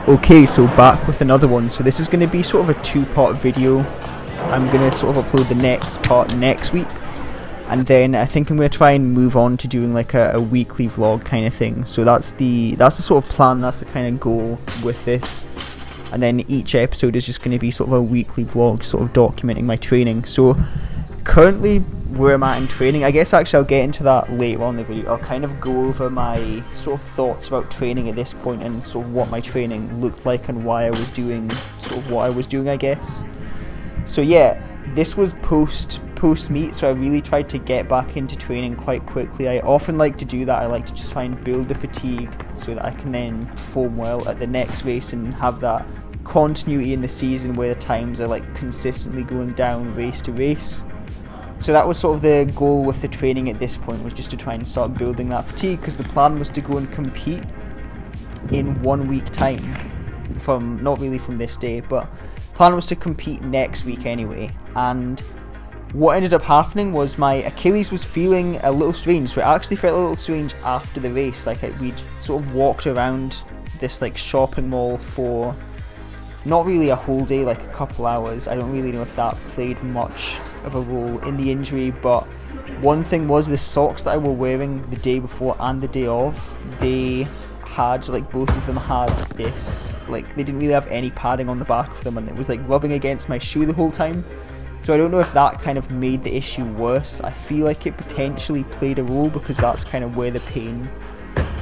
Okay, so back with another one. So this is going to be sort of a two-part video. I'm going to sort of upload the next part next week, and then I think I'm going to try and move on to doing like a weekly vlog kind of thing. So that's the sort of plan, that's the kind of goal with this. And then each episode is just going to be sort of a weekly vlog, sort of documenting my training. So currently where I'm at in training, I guess actually I'll get into that later on in the video. I'll kind of go over my sort of thoughts about training at this point and sort of what my training looked like and why I was doing sort of what I was doing, I guess. So yeah, this was post meet, so I really tried to get back into training quite quickly. I often like to do that. I like to just try and build the fatigue so that I can then perform well at the next race and have that continuity in the season where the times are like consistently going down race to race. So that was sort of the goal with the training at this point, was just to try and start building that fatigue, because the plan was to go and compete in 1 week time, from not really from this day, but the plan was to compete next week anyway. And what ended up happening was my Achilles was feeling a little strange. So it actually felt a little strange after the race. Like we'd sort of walked around this like shopping mall for not really a whole day, like a couple hours. I don't really know if that played much of a role in the injury, but one thing was the socks that I were wearing the day before and the day of, they had, like both of them had this, like they didn't really have any padding on the back of them, and it was like rubbing against my shoe the whole time. So I don't know if that kind of made the issue worse. I feel like it potentially played a role, because that's kind of where the pain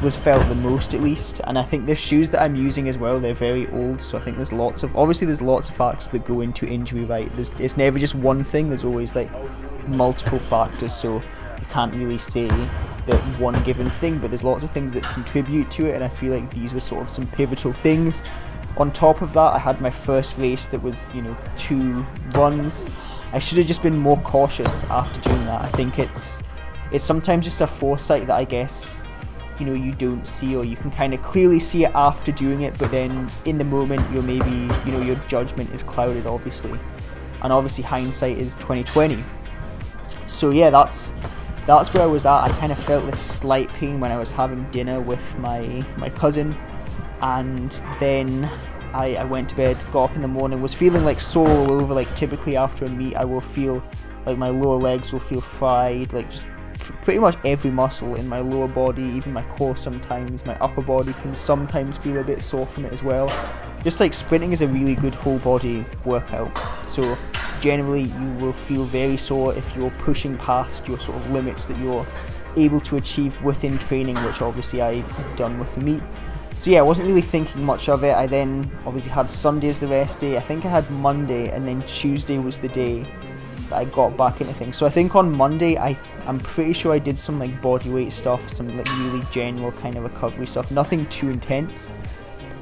was felt the most, at least. And I think the shoes that I'm using as well, they're very old, so I think there's lots of factors that go into injury, right? It's never just one thing, there's always like multiple factors, so you can't really say that one given thing, but there's lots of things that contribute to it, and I feel like these were sort of some pivotal things. On top of that, I had my first race that was, 2 runs. I should have just been more cautious after doing that. I think it's sometimes just a foresight that I guess you don't see, or you can kind of clearly see it after doing it, but then in the moment you're maybe your judgment is clouded, obviously, and obviously hindsight is 2020. So yeah, that's where I was at. I kind of felt this slight pain when I was having dinner with my cousin, and then I went to bed, got up in the morning, was feeling like sore all over. Like typically after a meet I will feel like my lower legs will feel fried, like just pretty much every muscle in my lower body, even my core sometimes, my upper body can sometimes feel a bit sore from it as well. Just like sprinting is a really good whole body workout, so generally you will feel very sore if you're pushing past your sort of limits that you're able to achieve within training, which obviously I had done with the meet. So yeah, I wasn't really thinking much of it. I then obviously had Sunday as the rest day. I think I had Monday, and then Tuesday was the day that I got back into things. So I think on Monday I'm pretty sure I did some like body weight stuff, some like really general kind of recovery stuff, nothing too intense.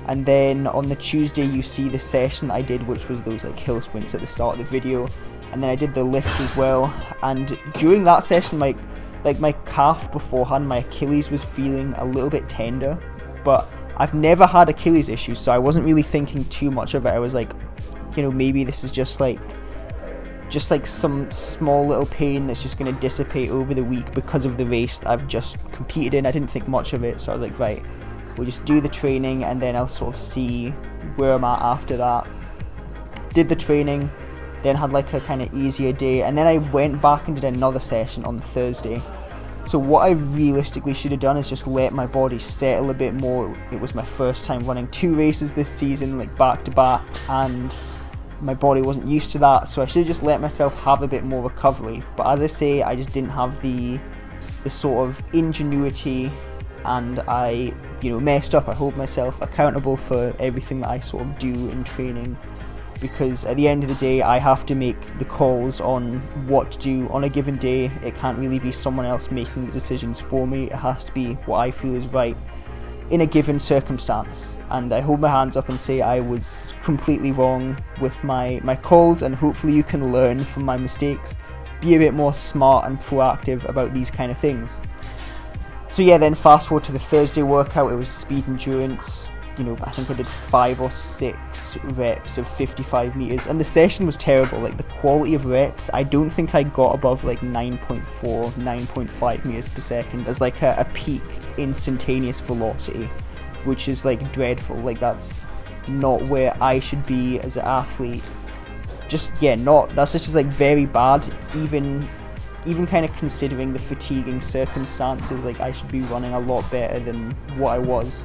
And then on the Tuesday you see the session that I did, which was those like hill sprints at the start of the video, and then I did the lifts as well. And during that session, my calf beforehand, my Achilles was feeling a little bit tender, but I've never had Achilles issues, so I wasn't really thinking too much of it. I was like, maybe this is just like some small little pain that's just going to dissipate over the week because of the race that I've just competed in. I didn't think much of it, so I was like, right, we'll just do the training and then I'll sort of see where I'm at after that. Did the training, then had like a kind of easier day, and then I went back and did another session on the Thursday. So what I realistically should have done is just let my body settle a bit more. It was my first time running 2 races this season, like back to back, and my body wasn't used to that, so I should have just let myself have a bit more recovery. But as I say, I just didn't have the sort of ingenuity, and I messed up. I hold myself accountable for everything that I sort of do in training, because at the end of the day I have to make the calls on what to do on a given day. It can't really be someone else making the decisions for me. It has to be what I feel is right in a given circumstance, and I hold my hands up and say I was completely wrong with my calls, and hopefully you can learn from my mistakes, be a bit more smart and proactive about these kind of things. So yeah, then fast forward to the Thursday workout. It was speed endurance. I think I did 5 or 6 reps of 55 meters, and the session was terrible. Like the quality of reps, I don't think I got above like 9.4, 9.5 meters per second as like a peak instantaneous velocity, which is like dreadful. Like that's not where I should be as an athlete. Just, yeah, that's just like very bad, even kind of considering the fatiguing circumstances. Like, I should be running a lot better than what I was.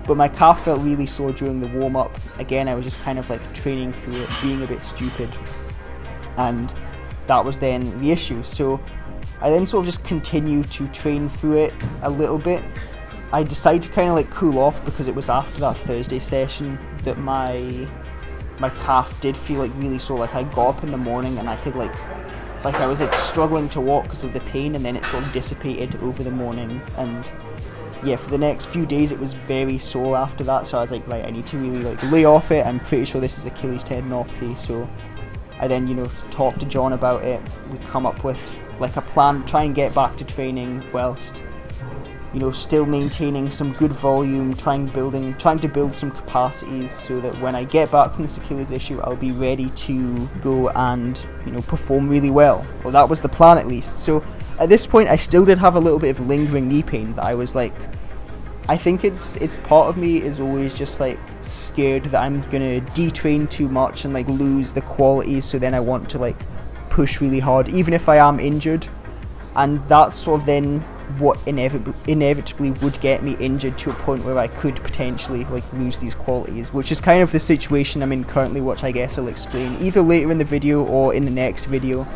But my calf felt really sore during the warm-up. Again, I was just kind of like training through it, being a bit stupid, and that was then the issue. So I then sort of just continued to train through it a little bit. I decided to kind of like cool off because it was after that Thursday session that my calf did feel like really sore. Like, I got up in the morning and I could like I was like struggling to walk because of the pain, and then it sort of dissipated over the morning. And yeah, for the next few days it was very sore after that, so I was like, right, I need to really like lay off it. I'm pretty sure this is Achilles tendinopathy. So I then, talked to John about it. We come up with like a plan, try and get back to training whilst still maintaining some good volume, trying to build some capacities so that when I get back from this Achilles issue, I'll be ready to go and perform really well. Well, that was the plan at least. So at this point I still did have a little bit of lingering knee pain that I was like, I think it's part of me is always just like scared that I'm gonna detrain too much and like lose the qualities, so then I want to like push really hard even if I am injured, and that's sort of then what inevitably would get me injured to a point where I could potentially like lose these qualities, which is kind of the situation I'm in currently, which I guess I'll explain either later in the video or in the next video.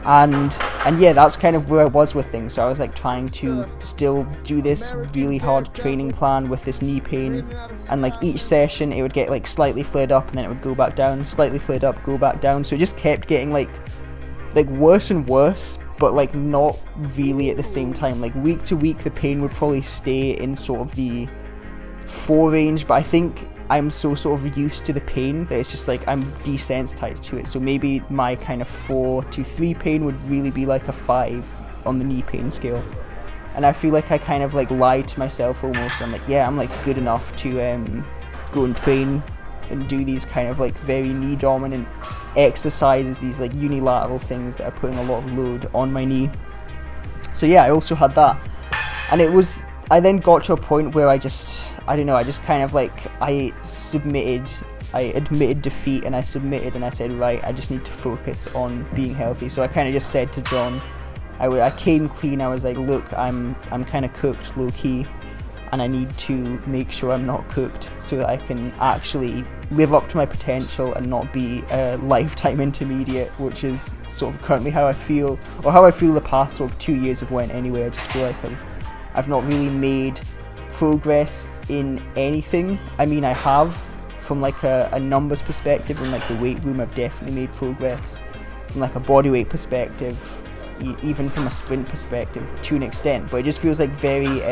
And yeah, that's kind of where I was with things. So I was like trying to still do this really hard training plan with this knee pain, and like each session it would get like slightly flared up and then it would go back down, slightly flared up, go back down. So it just kept getting like worse and worse, but like not really at the same time. Like week to week the pain would probably stay in sort of the 4 range, but I think I'm so sort of used to the pain that it's just like I'm desensitized to it. So maybe my kind of 4 to 3 pain would really be like a 5 on the knee pain scale. And I feel like I kind of like lied to myself almost. I'm like, yeah, I'm like good enough to go and train and do these kind of like very knee dominant exercises, these like unilateral things that are putting a lot of load on my knee. So yeah, I also had that, and I then got to a point where I admitted defeat, and I submitted, and I said, right, I just need to focus on being healthy. So I kind of just said to John, I came clean. I was like, look, I'm kind of cooked low key, and I need to make sure I'm not cooked so that I can actually live up to my potential and not be a lifetime intermediate, which is sort of currently how I feel, or how I feel the past sort of 2 years have went anyway. I just feel like I've not really made progress in anything. I mean, I have from like a numbers perspective, in like the weight room I've definitely made progress. From like a body weight perspective, even from a sprint perspective to an extent, but it just feels like very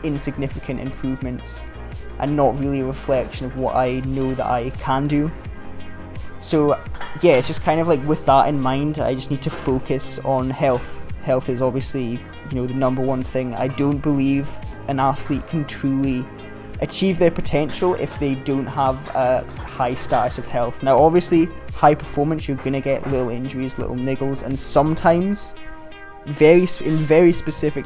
insignificant improvements and not really a reflection of what I know that I can do. So yeah, it's just kind of like with that in mind, I just need to focus on health. Health is obviously, the number one thing. I don't believe an athlete can truly achieve their potential if they don't have a high status of health. Now obviously, high performance, you're going to get little injuries, little niggles, and sometimes in very specific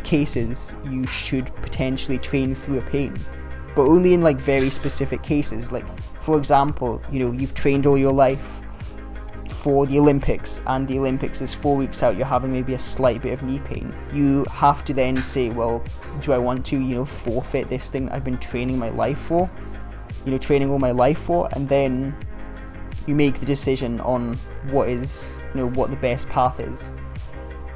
cases you should potentially train through a pain, but only in like very specific cases. Like for example, you've trained all your life for the Olympics, and the Olympics is 4 weeks out, you're having maybe a slight bit of knee pain. You have to then say, well, do I want to forfeit this thing that I've been training all my life for, and then you make the decision on what the best path is.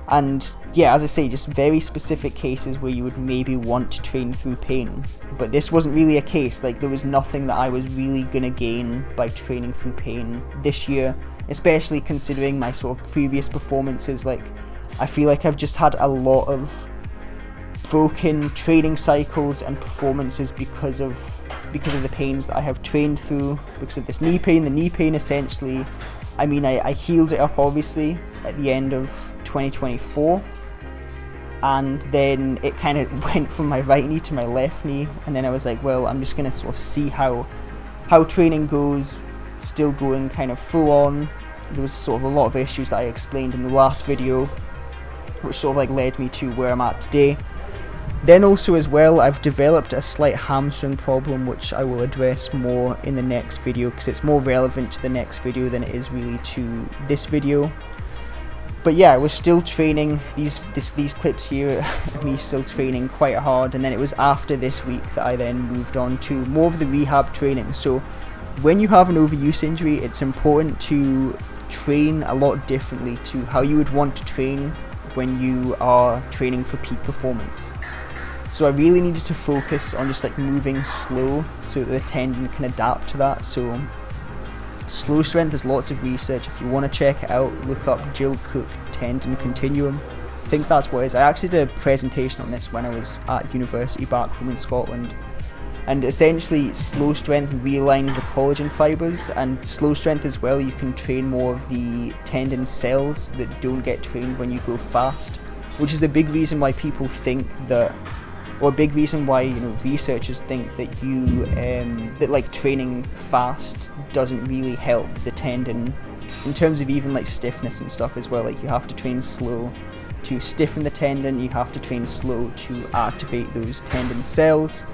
And yeah, as I say, just very specific cases where you would maybe want to train through pain. But this wasn't really a case. Like, there was nothing that I was really gonna gain by training through pain this year, especially considering my sort of previous performances. Like, I feel like I've just had a lot of broken training cycles and performances because of the pains that I have trained through, because of this knee pain. The knee pain essentially, I mean, I healed it up obviously at the end of 2024, and then it kind of went from my right knee to my left knee, and then I was like, well, I'm just going to sort of see how training goes, still going kind of full on. There was sort of a lot of issues that I explained in the last video, which sort of like led me to where I'm at today. Then also as well, I've developed a slight hamstring problem, which I will address more in the next video, because it's more relevant to the next video than it is really to this video. But yeah, I was still training, these clips here, me still training quite hard, and then it was after this week that I then moved on to more of the rehab training. So when you have an overuse injury, it's important to train a lot differently to how you would want to train when you are training for peak performance. So I really needed to focus on just like moving slow so that the tendon can adapt to that. So slow strength, there's lots of research. If you want to check it out, look up Jill Cook tendon continuum. I think that's what it is. I actually did a presentation on this when I was at university back home in Scotland. And essentially slow strength realigns the collagen fibers, and slow strength as well, you can train more of the tendon cells that don't get trained when you go fast, which is a big reason why people think that, or a big reason why, you know, researchers think that that like training fast doesn't really help the tendon in terms of even like stiffness and stuff as well. Like you have to train slow to stiffen the tendon, you have to train slow to activate those tendon cells.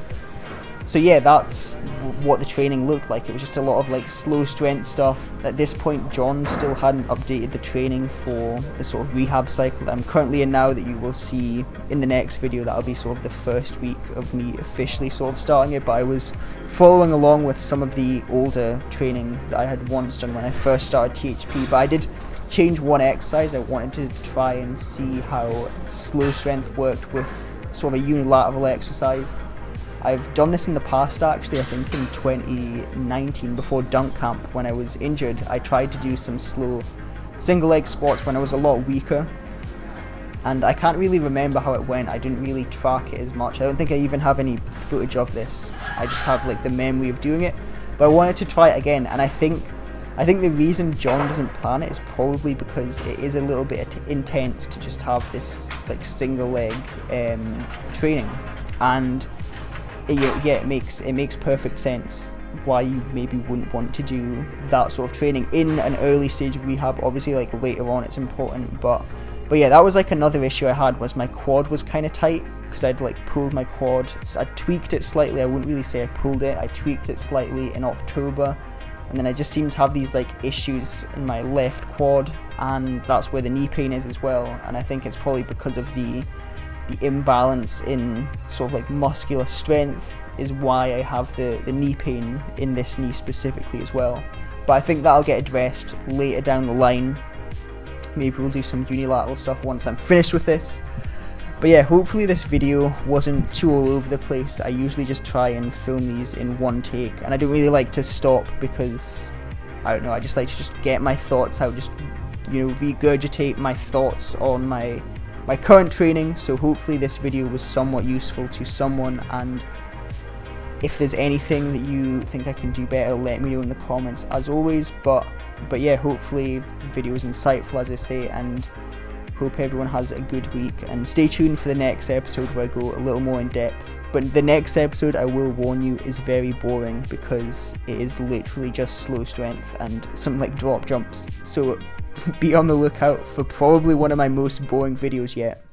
So yeah, that's what the training looked like. It was just a lot of like slow strength stuff. At this point, John still hadn't updated the training for the sort of rehab cycle that I'm currently in now, that you will see in the next video. That'll be sort of the first week of me officially sort of starting it, but I was following along with some of the older training that I had once done when I first started THP, but I did change one exercise. I wanted to try and see how slow strength worked with sort of a unilateral exercise. I've done this in the past actually. I think in 2019 before dunk camp when I was injured, I tried to do some slow single leg squats when I was a lot weaker, and I can't really remember how it went. I didn't really track it as much. I don't think I even have any footage of this. I just have like the memory of doing it, but I wanted to try it again, and I think the reason John doesn't plan it is probably because it is a little bit intense to just have this like single leg training, and it makes perfect sense why you maybe wouldn't want to do that sort of training in an early stage of rehab. Obviously like later on it's important, but yeah, that was like another issue I had, was my quad was kind of tight because I'd like pulled my quad. I tweaked it slightly. I wouldn't really say I pulled it. I tweaked it slightly in October, and then I just seemed to have these like issues in my left quad, and that's where the knee pain is as well. And I think it's probably because of the imbalance in sort of like muscular strength is why I have the knee pain in this knee specifically as well. But I think that'll get addressed later down the line. Maybe we'll do some unilateral stuff once I'm finished with this. But yeah, hopefully this video wasn't too all over the place. I usually just try and film these in one take, and I don't really like to stop because, I don't know, I just like to just get my thoughts out, just, you know, regurgitate my thoughts on my current training. So hopefully this video was somewhat useful to someone, and if there's anything that you think I can do better, let me know in the comments as always. But yeah, hopefully the video was insightful, as I say, and hope everyone has a good week, and stay tuned for the next episode where I go a little more in depth. But the next episode, I will warn you, is very boring because it is literally just slow strength and some like drop jumps. So be on the lookout for probably one of my most boring videos yet.